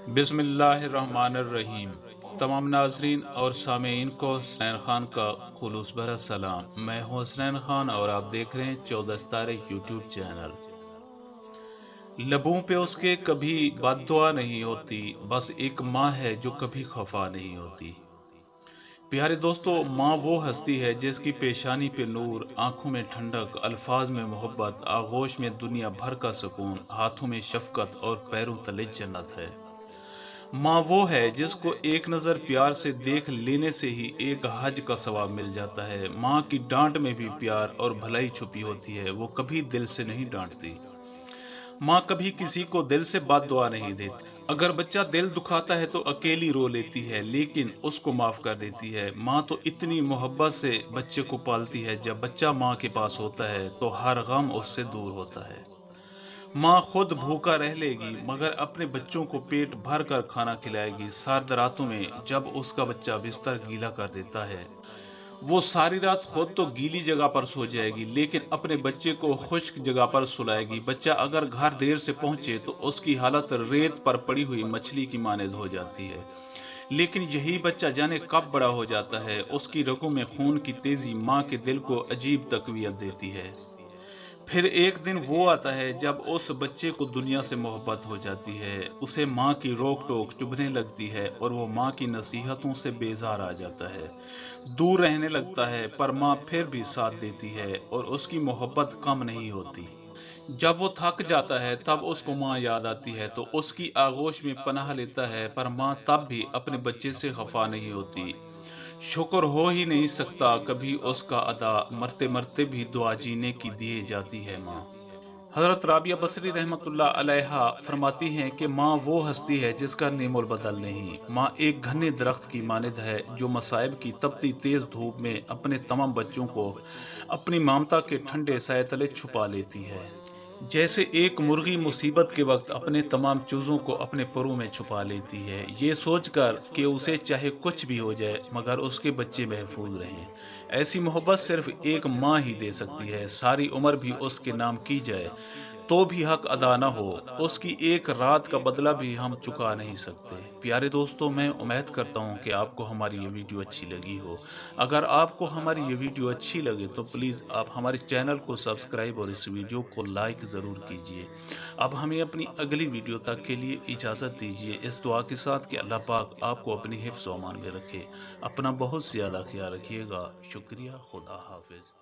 बिस्मिल्लाहिर्रहमानिर्रहीम। तमाम नाजरीन और सामीन को हसनैन खान का खुलूस भरा सलाम। मैं हूं हसनैन खान और आप देख रहे हैं 14 सितारे यूट्यूब चैनल। लबों पे उसके कभी बद्दुआ नहीं होती, बस एक माँ है जो कभी खफा नहीं होती। प्यारे दोस्तों, माँ वो हस्ती है जिसकी पेशानी पे नूर, आंखों में ठंडक, अल्फाज में मोहब्बत, आगोश में दुनिया भर का सुकून, हाथों में शफकत और पैरों तले जन्नत है। माँ वो है जिसको एक नज़र प्यार से देख लेने से ही एक हज का सवाब मिल जाता है। माँ की डांट में भी प्यार और भलाई छुपी होती है, वो कभी दिल से नहीं डांटती। माँ कभी किसी को दिल से बात दुआ नहीं देती। अगर बच्चा दिल दुखाता है तो अकेली रो लेती है, लेकिन उसको माफ कर देती है। माँ तो इतनी मोहब्बत से बच्चे को पालती है, जब बच्चा माँ के पास होता है तो हर गम उससे दूर होता है। माँ खुद भूखा रह लेगी मगर अपने बच्चों को पेट भर कर खाना खिलाएगी। सर्द रातों में जब उसका बच्चा बिस्तर गीला कर देता है, वो सारी रात खुद तो गीली जगह पर सो जाएगी, लेकिन अपने बच्चे को खुश्क जगह पर सुलाएगी। बच्चा अगर घर देर से पहुंचे तो उसकी हालत रेत पर पड़ी हुई मछली की मानद हो जाती है। लेकिन यही बच्चा जाने कब बड़ा हो जाता है, उसकी रगों में खून की तेजी माँ के दिल को अजीब तकवीत देती है। फिर एक दिन वो आता है जब उस बच्चे को दुनिया से मोहब्बत हो जाती है। उसे माँ की रोक टोक चुभने लगती है और वो माँ की नसीहतों से बेजार आ जाता है, दूर रहने लगता है। पर माँ फिर भी साथ देती है और उसकी मोहब्बत कम नहीं होती। जब वो थक जाता है तब उसको माँ याद आती है तो उसकी आगोश में पनाह लेता है, पर माँ तब भी अपने बच्चे से खफा नहीं होती। शुक्र हो ही नहीं सकता कभी उसका अदा, मरते मरते भी दुआ जीने की दिए जाती है माँ। हजरत राबिया बसरी रहमतुल्लाह अलैहा फरमाती हैं कि माँ वो हस्ती है जिसका नेमोल बदल नहीं। माँ एक घने दरख्त की मानद है जो मसाइब की तपती तेज धूप में अपने तमाम बच्चों को अपनी ममता के ठंडे साए तले छुपा लेती है। जैसे एक मुर्गी मुसीबत के वक्त अपने तमाम चूजों को अपने परों में छुपा लेती है, ये सोचकर कि उसे चाहे कुछ भी हो जाए मगर उसके बच्चे महफूज रहें। ऐसी मोहब्बत सिर्फ एक माँ ही दे सकती है। सारी उम्र भी उसके नाम की जाए तो भी हक अदा न हो, उसकी एक रात का बदला भी हम चुका नहीं सकते। प्यारे दोस्तों, मैं उम्मीद करता हूँ कि आपको हमारी ये वीडियो अच्छी लगी हो। अगर आपको हमारी ये वीडियो अच्छी लगे तो प्लीज़ आप हमारे चैनल को सब्सक्राइब और इस वीडियो को लाइक ज़रूर कीजिए। अब हमें अपनी अगली वीडियो तक के लिए इजाज़त दीजिए, इस दुआ के साथ कि अल्लाह पाक आपको अपनी हिफ्ज़ व अमान में रखे। अपना बहुत ज़्यादा ख्याल रखिएगा। शुक्रिया। खुदा हाफिज़।